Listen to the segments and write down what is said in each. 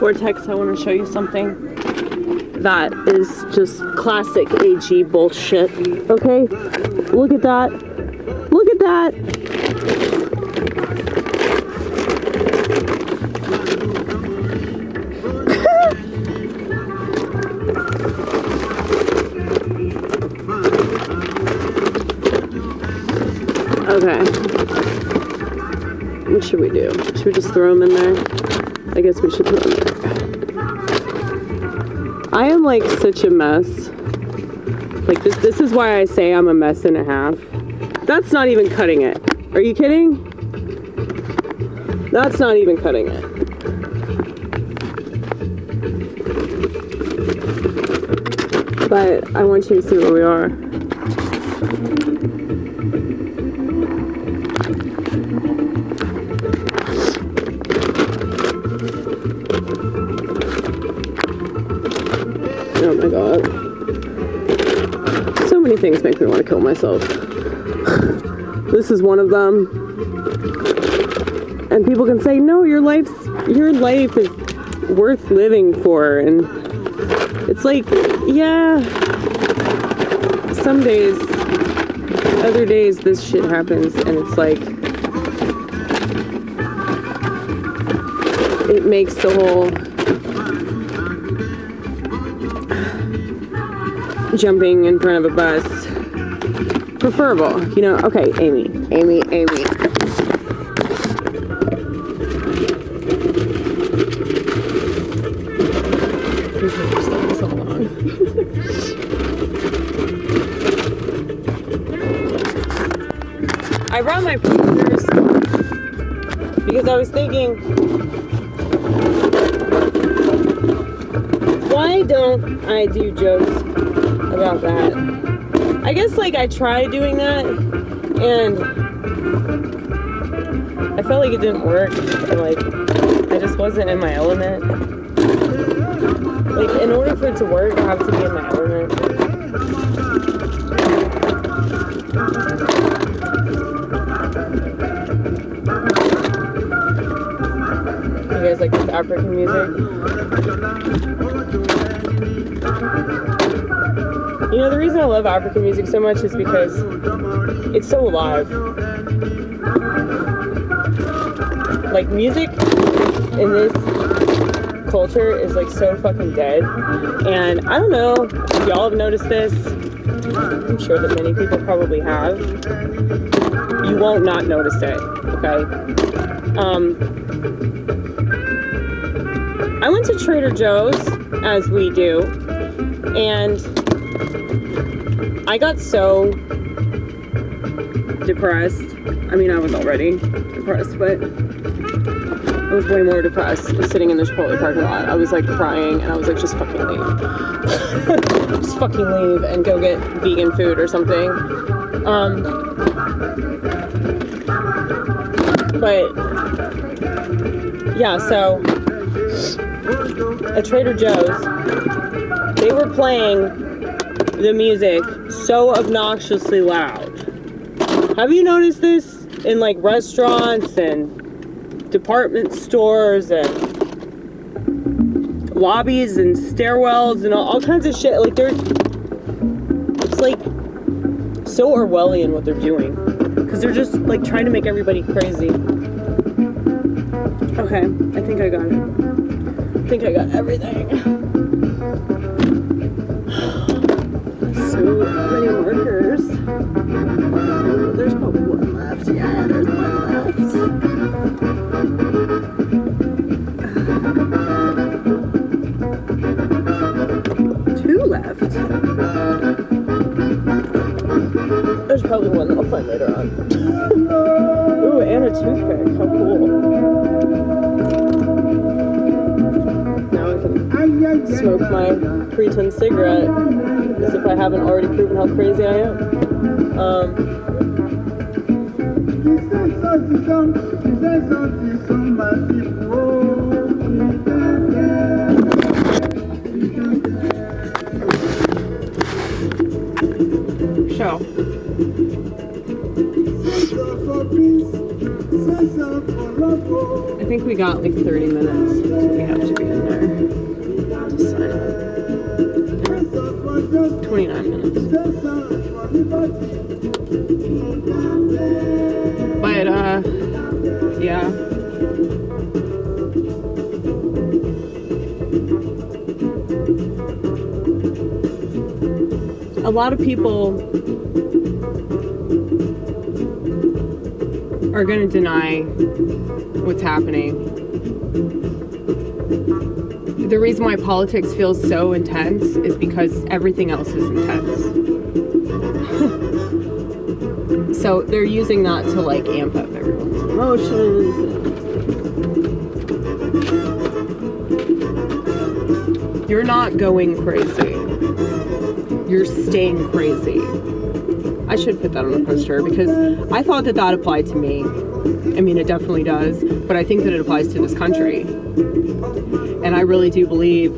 Vortex, I want to show you something that is just classic AG bullshit. Okay? Look at that. Look at that. Okay. What should we do? Should we just throw them in there? I guess we should throw them in there. I am like such a mess. Like this is why I say I'm a mess and a half. That's not even cutting it. Are you kidding? That's not even cutting it. But I want you to see where we are. Oh my god. So many things make me want to kill myself. This is one of them. And people can say, no, your life is worth living for. And it's like, yeah, some days, other days this shit happens and it's like, it makes the whole jumping in front of a bus preferable, you know. Okay, Amy. I brought my producers because I was thinking, why don't I do jokes about that? I guess like I tried doing that and I felt like it didn't work, and like I just wasn't in my element. Like in order for it to work, I have to be in my element. You guys like this African music? You know, the reason I love African music so much is because it's so alive. Like, music in this culture is like so fucking dead. And I don't know if y'all have noticed this. I'm sure that many people probably have. You won't not notice it, okay? I went to Trader Joe's, as we do, and I got so depressed. I mean, I was already depressed, but I was way more depressed sitting in the Chipotle parking lot. I was like crying, and I was like, just fucking leave. Just fucking leave and go get vegan food or something. But yeah, so at Trader Joe's, they were playing the music so obnoxiously loud. Have you noticed this in like restaurants and department stores and lobbies and stairwells and all kinds of shit? Like it's like so Orwellian what they're doing, because they're just like trying to make everybody crazy. Okay, I think I got it. I think I got everything. So many markers. There's probably one left. Yeah, there's one left. Two left. There's probably one that I'll find later on. Ooh, and a toothpick. How cool. Now I can smoke my pretend cigarette as if I haven't already proven how crazy I am. So I think we got like 30 minutes, so we have to be in there to sign up. 29 minutes. But, yeah. A lot of people are going to deny what's happening. The reason why politics feels so intense is because everything else is intense. So they're using that to like amp up everyone's emotions. You're not going crazy. You're staying crazy. I should put that on a poster because I thought that that applied to me. I mean, it definitely does, but I think that it applies to this country. And I really do believe,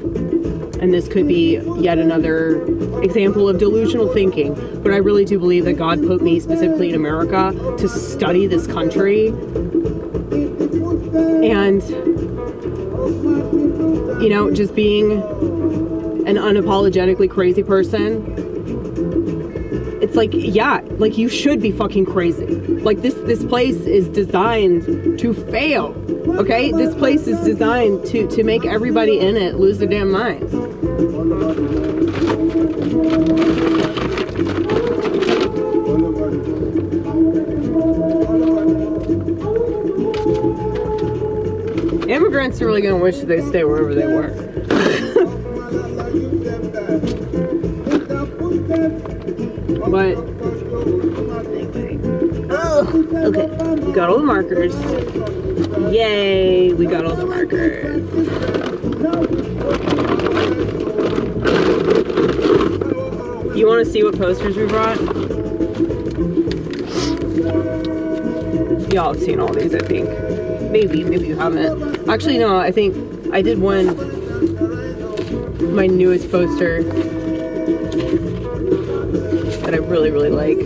and this could be yet another example of delusional thinking, but I really do believe that God put me specifically in America to study this country. And, you know, just being an unapologetically crazy person, it's like, yeah, like you should be fucking crazy. Like this place is designed to fail, okay? This place is designed to make everybody in it lose their damn minds. Immigrants are really gonna wish they stay wherever they were. But okay, we got all the markers. Yay, we got all the markers. You want to see what posters we brought? Y'all have seen all these, I think. Maybe you haven't. Actually, no, I think I did one. My newest poster that I really, really like.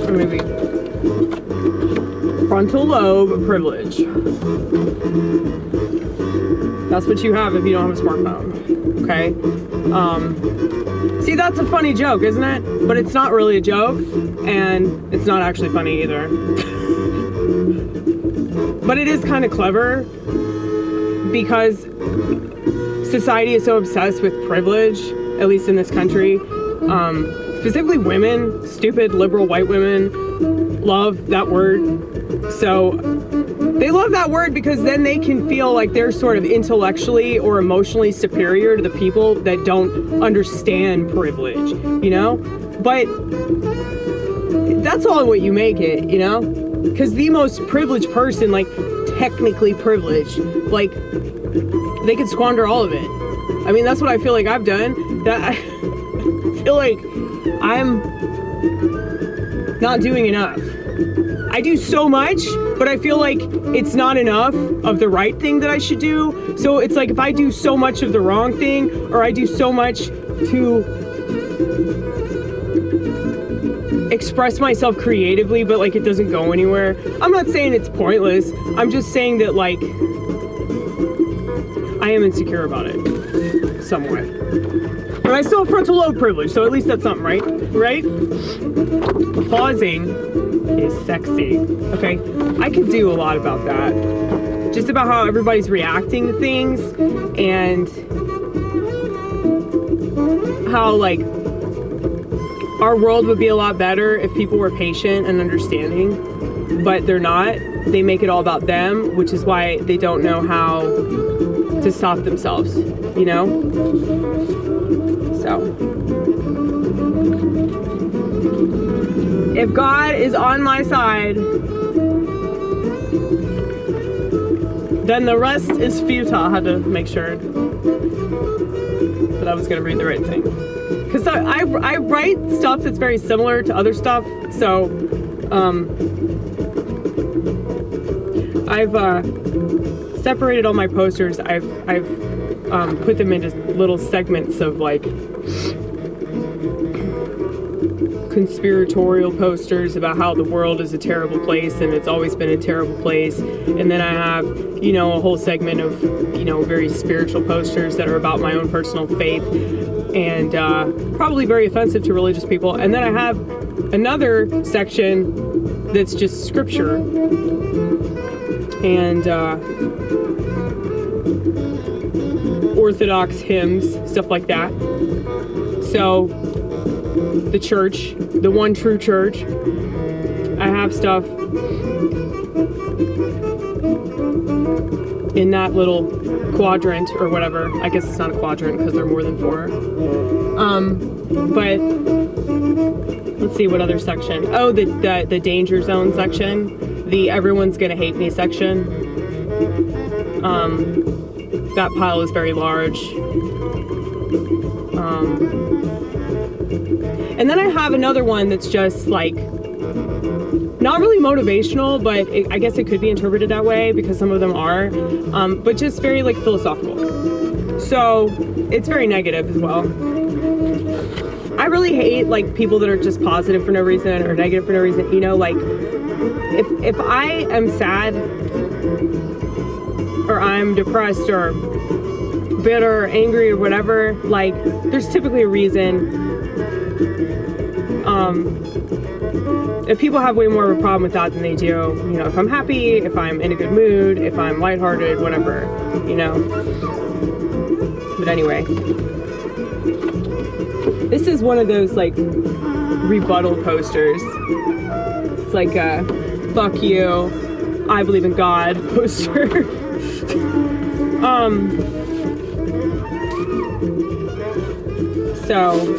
Or maybe frontal lobe privilege. That's what you have if you don't have a smartphone. Okay? See, that's a funny joke, isn't it? But it's not really a joke, and it's not actually funny either. But it is kind of clever because society is so obsessed with privilege, at least in this country. Specifically women, stupid liberal white women love that word. So they love that word because then they can feel like they're sort of intellectually or emotionally superior to the people that don't understand privilege, you know? But that's all what you make it, you know? Because the most privileged person, like technically privileged, like they could squander all of it. I mean, that's what I feel like I've done. That I feel like I'm not doing enough. I do so much, but I feel like it's not enough of the right thing that I should do. So it's like if I do so much of the wrong thing, or I do so much to express myself creatively, but like it doesn't go anywhere. I'm not saying it's pointless. I'm just saying that like I am insecure about it somewhat. But I still have frontal lobe privilege, so at least that's something, right? Right? Pausing is sexy. Okay? I could do a lot about that. Just about how everybody's reacting to things and how like our world would be a lot better if people were patient and understanding, but they're not. They make it all about them, which is why they don't know how to stop themselves, you know? So, if God is on my side, then the rest is futile. I had to make sure that I was gonna read the right thing. Because I write stuff that's very similar to other stuff, so I've separated all my posters. I've put them into little segments of like conspiratorial posters about how the world is a terrible place and it's always been a terrible place. And then I have, you know, a whole segment of, you know, very spiritual posters that are about my own personal faith and probably very offensive to religious people. And then I have another section that's just scripture and Orthodox hymns, stuff like that. So the church, the one true church, I have stuff in that little quadrant or whatever. I guess it's not a quadrant because there are more than 4. But let's see what other section. Oh, the danger zone section, the everyone's gonna hate me section. That pile is very large. And then I have another one that's just like not really motivational, but I guess it could be interpreted that way because some of them are, but just very like philosophical. So it's very negative as well. I really hate like people that are just positive for no reason or negative for no reason. You know, like if I am sad or I'm depressed or bitter or angry or whatever, like there's typically a reason. If people have way more of a problem with that than they do, you know, if I'm happy, if I'm in a good mood, if I'm lighthearted, whatever, you know. But anyway, this is one of those like rebuttal posters. It's like a fuck you, I believe in God poster. So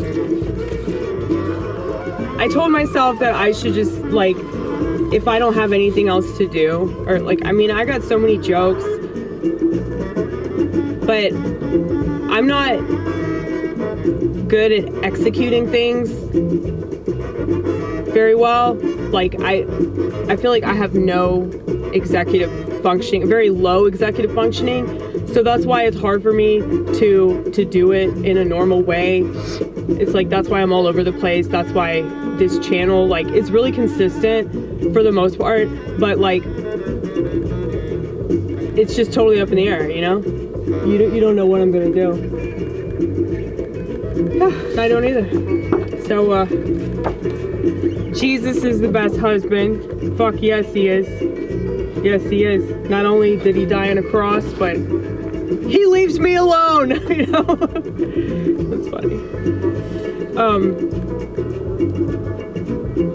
I told myself that I should just like, if I don't have anything else to do, or like, I mean, I got so many jokes, but I'm not good at executing things very well. Like I feel like I have no executive functioning, very low executive functioning. So that's why it's hard for me to do it in a normal way. It's like, that's why I'm all over the place. That's why this channel, like, it's really consistent for the most part, but like, it's just totally up in the air, you know? You don't know what I'm gonna do. I don't either. So, Jesus is the best husband. Fuck yes, he is. Yes, he is. Not only did he die on a cross, but he leaves me alone, you know? That's funny.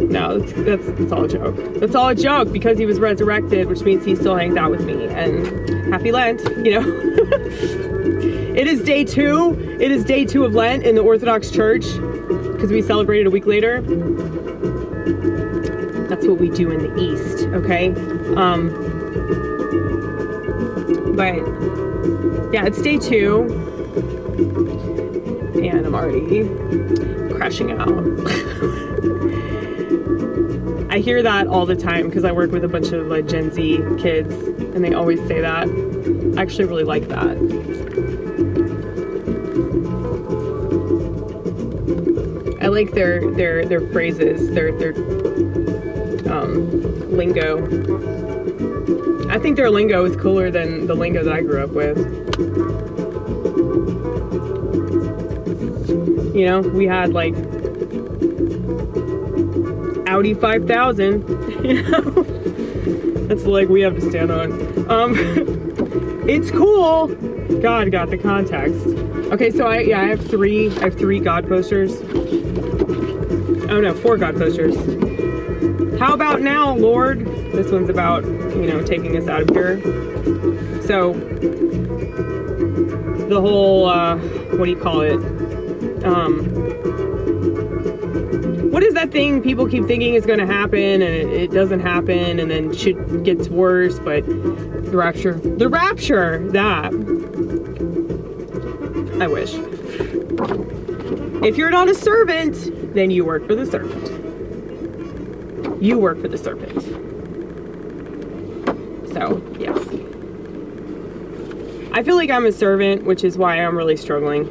No, that's all a joke. That's all a joke because he was resurrected, which means he still hangs out with me. And happy Lent, you know? It is day 2. It is day 2 of Lent in the Orthodox Church because we celebrated a week later. That's what we do in the East, okay? But yeah, it's day 2 and I'm already crashing out. I hear that all the time because I work with a bunch of like Gen Z kids and they always say that. I actually really like that. I like their phrases, their lingo. I think their lingo is cooler than the lingo that I grew up with. You know, we had like Audi 5000, you know? That's the leg we have to stand on. It's cool. God got the context. Okay, so I have 3 God posters. Oh no, 4 God posters. How about now, Lord? This one's about, you know, taking us out of here. So, the whole, what do you call it? What is that thing people keep thinking is going to happen and it doesn't happen and then shit gets worse, but the rapture, that. I wish. If you're not a servant, then you work for the serpent. You work for the serpent. So, yes. I feel like I'm a servant, which is why I'm really struggling.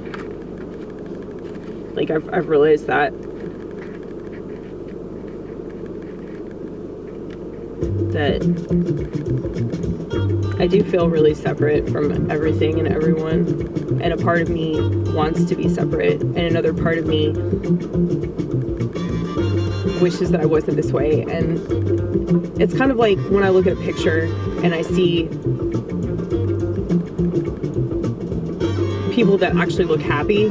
Like, I've realized that. I do feel really separate from everything and everyone, and a part of me wants to be separate, and another part of me wishes that I wasn't this way. And it's kind of like when I look at a picture and I see people that actually look happy,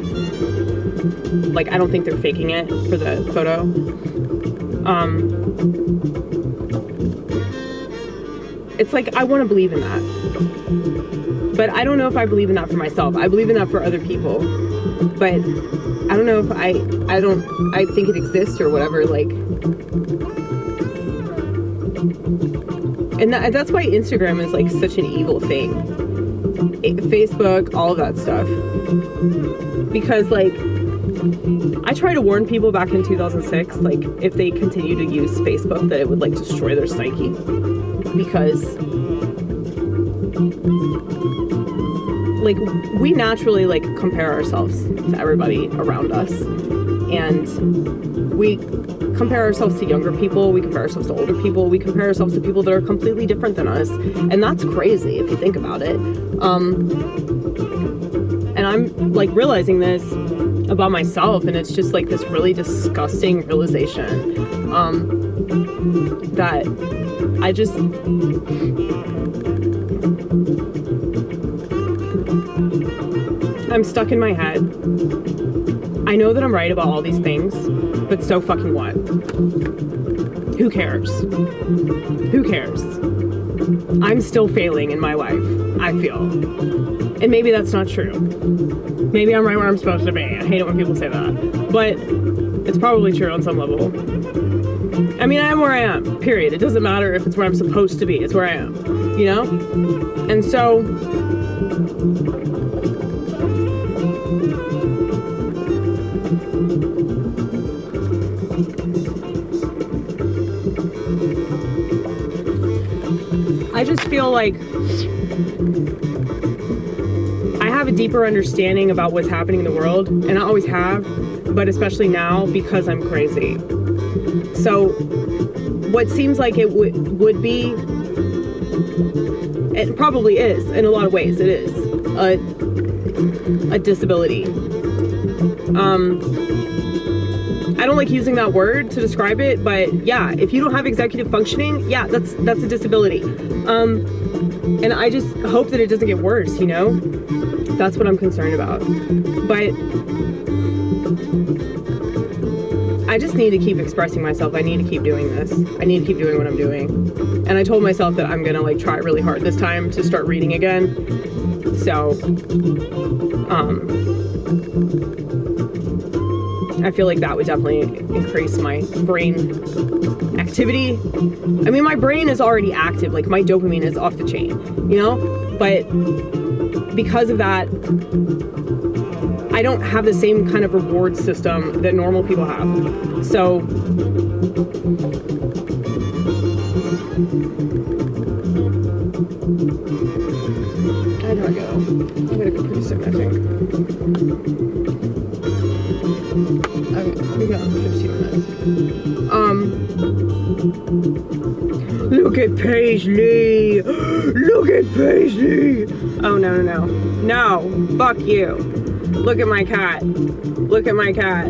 like I don't think they're faking it for the photo. It's like, I want to believe in that. But I don't know if I believe in that for myself. I believe in that for other people. But I don't know if I think it exists or whatever, like. And that's why Instagram is like such an evil thing. Facebook, all of that stuff. Because like, I tried to warn people back in 2006, like if they continue to use Facebook, that it would like destroy their psyche. Because like we naturally like compare ourselves to everybody around us, and we compare ourselves to younger people, we compare ourselves to older people, we compare ourselves to people that are completely different than us, and that's crazy if you think about it. And I'm like realizing this about myself, and it's just like this really disgusting realization that I'm stuck in my head. I know that I'm right about all these things, but so fucking what? Who cares? Who cares? I'm still failing in my life, I feel. And maybe that's not true. Maybe I'm right where I'm supposed to be. I hate it when people say that. But it's probably true on some level. I mean, I am where I am, period. It doesn't matter if it's where I'm supposed to be. It's where I am, you know? And so, I just feel like I have a deeper understanding about what's happening in the world, and I always have, but especially now because I'm crazy. So what seems like it would be, it probably is, in a lot of ways, it is a disability. I don't like using that word to describe it, but yeah, if you don't have executive functioning, yeah, that's a disability. And I just hope that it doesn't get worse, you know? That's what I'm concerned about. But I just need to keep expressing myself. I need to keep doing this. I need to keep doing what I'm doing. And I told myself that I'm gonna like try really hard this time to start reading again. So, I feel like that would definitely increase my brain activity. I mean, my brain is already active, like my dopamine is off the chain, you know? But because of that, I don't have the same kind of reward system that normal people have. So, how do I go? I'm gonna go pretty soon, I think. We got 15 minutes. Look at Paisley! Look at Paisley! Oh, no. No, fuck you. Look at my cat. Look at my cat.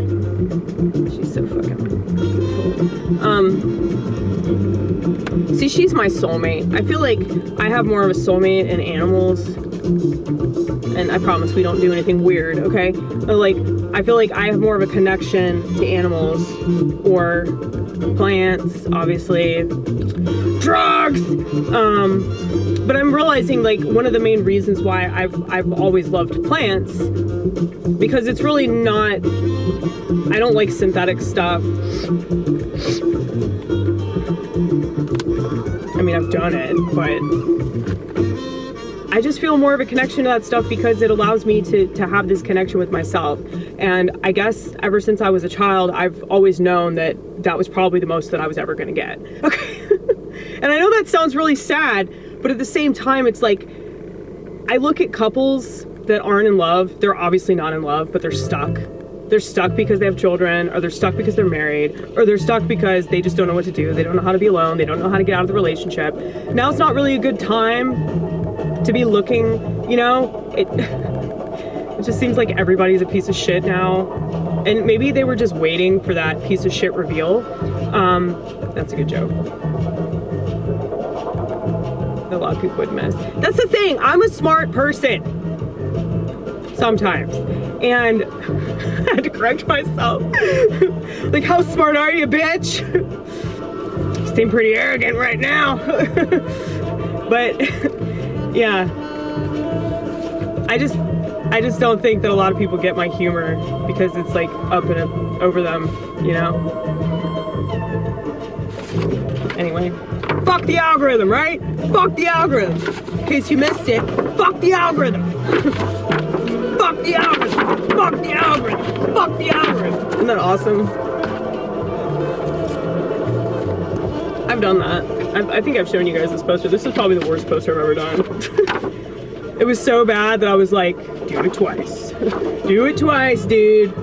She's so fucking beautiful. See, she's my soulmate. I feel like I have more of a soulmate in animals. And I promise we don't do anything weird, okay? But like, I feel like I have more of a connection to animals or plants, obviously. Drugs! But I'm realizing like one of the main reasons why I've always loved plants, because it's really not, I don't like synthetic stuff. I mean, I've done it, but I just feel more of a connection to that stuff because it allows me to have this connection with myself. And I guess ever since I was a child, I've always known that that was probably the most that I was ever gonna get. Okay. And I know that sounds really sad, but at the same time, it's like, I look at couples that aren't in love. They're obviously not in love, but they're stuck they're stuck because they have children, or they're stuck because they're married, or they're stuck because they just don't know what to do. They don't know how to be alone. They don't know how to get out of the relationship. Now it's not really a good time to be looking, you know? It just seems like everybody's a piece of shit now. And maybe they were just waiting for that piece of shit reveal. That's a good joke. A lot of people would miss. That's the thing. I'm a smart person. Sometimes. And I had to correct myself. Like, how smart are you, bitch? You seem pretty arrogant right now. But yeah. I just don't think that a lot of people get my humor because it's like up and over them, you know? Anyway. Fuck the algorithm, right? Fuck the algorithm. In case you missed it, fuck the algorithm. Fuck the algorithm. Fuck the algorithm. Fuck the algorithm. Isn't that awesome? I've done that. I think I've shown you guys this poster. This is probably the worst poster I've ever done. It was so bad that I was like, do it twice. Do it twice, dude.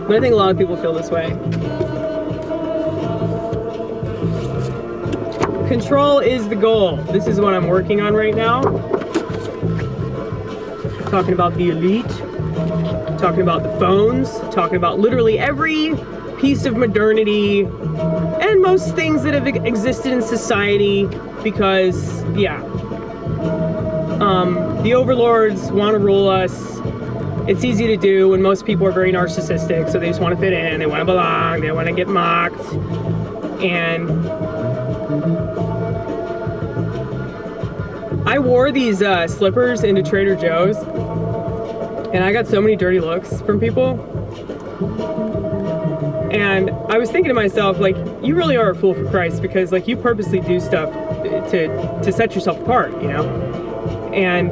But I think a lot of people feel this way. Control is the goal. This is what I'm working on right now. Talking about the elite, talking about the phones, talking about literally every piece of modernity and most things that have existed in society because, yeah, the overlords want to rule us. It's easy to do when most people are very narcissistic, so they just want to fit in, they want to belong, they want to get mocked, and I wore these slippers into Trader Joe's, and I got so many dirty looks from people. And I was thinking to myself, like, you really are a fool for Christ, because like you purposely do stuff to set yourself apart, you know? And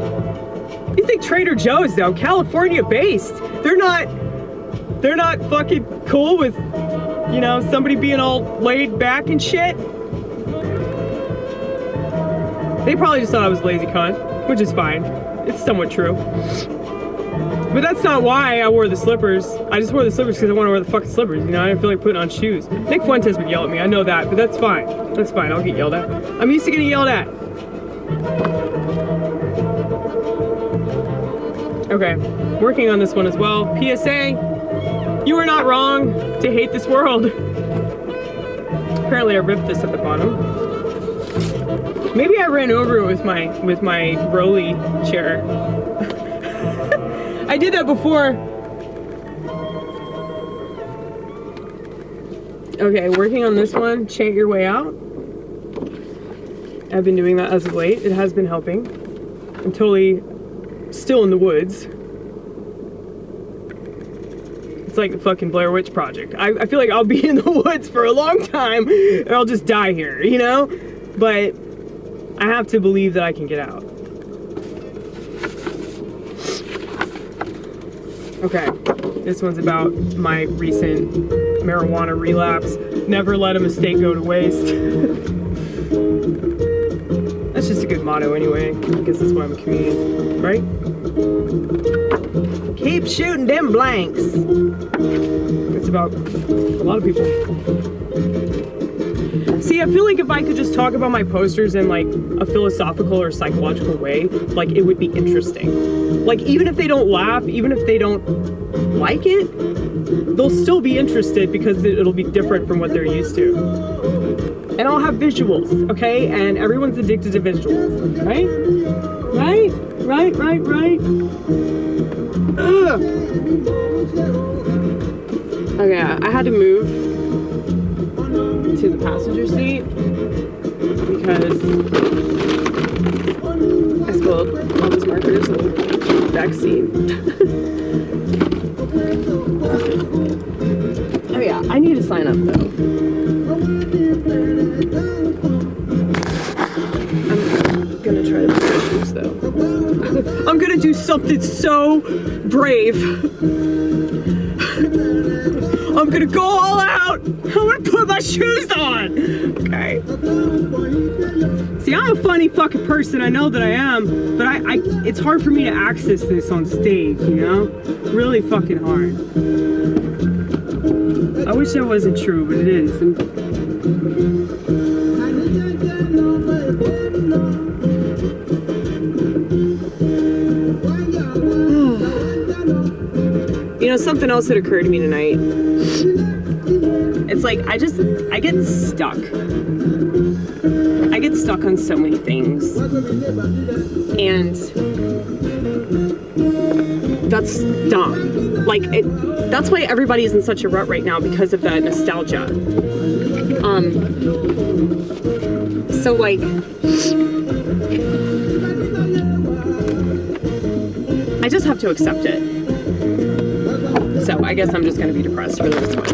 you think Trader Joe's, though, California based, they're not fucking cool with, you know, somebody being all laid back and shit. They probably just thought I was a lazy cunt, which is fine. It's somewhat true. But that's not why I wore the slippers. I just wore the slippers because I want to wear the fucking slippers, you know? I didn't feel like putting on shoes. Nick Fuentes would yell at me, I know that, but that's fine. That's fine, I'll get yelled at. I'm used to getting yelled at. Okay, working on this one as well. PSA, you are not wrong to hate this world. Apparently I ripped this at the bottom. Maybe I ran over it with my rolly chair. I did that before. Okay, working on this one, chant your way out. I've been doing that as of late. It has been helping. I'm totally still in the woods. It's like the fucking Blair Witch Project. I feel like I'll be in the woods for a long time or I'll just die here, you know? But I have to believe that I can get out. Okay, this one's about my recent marijuana relapse. Never let a mistake go to waste. That's just a good motto anyway. I guess that's why I'm a comedian, right? Keep shooting them blanks. It's about a lot of people. See, I feel like if I could just talk about my posters in like a philosophical or psychological way, like it would be interesting. Like even if they don't laugh, even if they don't like it, they'll still be interested because it'll be different from what they're used to. And I'll have visuals, okay? And everyone's addicted to visuals, right? Right? Right, right, right. Ugh. Okay, I had to move to the passenger seat because I spilled all those markers on the back seat. Oh yeah, I need to sign up though. I'm gonna try to put shoes though. I'm gonna do something so brave. I'm gonna go all out. I'm gonna put my shoes on. Okay. See, I'm a funny fucking person. I know that I am, but it's hard for me to access this on stage, you know? Really fucking hard. I wish that wasn't true, but it is. You know, something else that occurred to me tonight. It's like, I get stuck. I get stuck on so many things. And that's dumb. Like, that's why everybody's in such a rut right now, because of the nostalgia. So like, I just have to accept it. So I guess I'm just gonna be depressed for the rest of my life.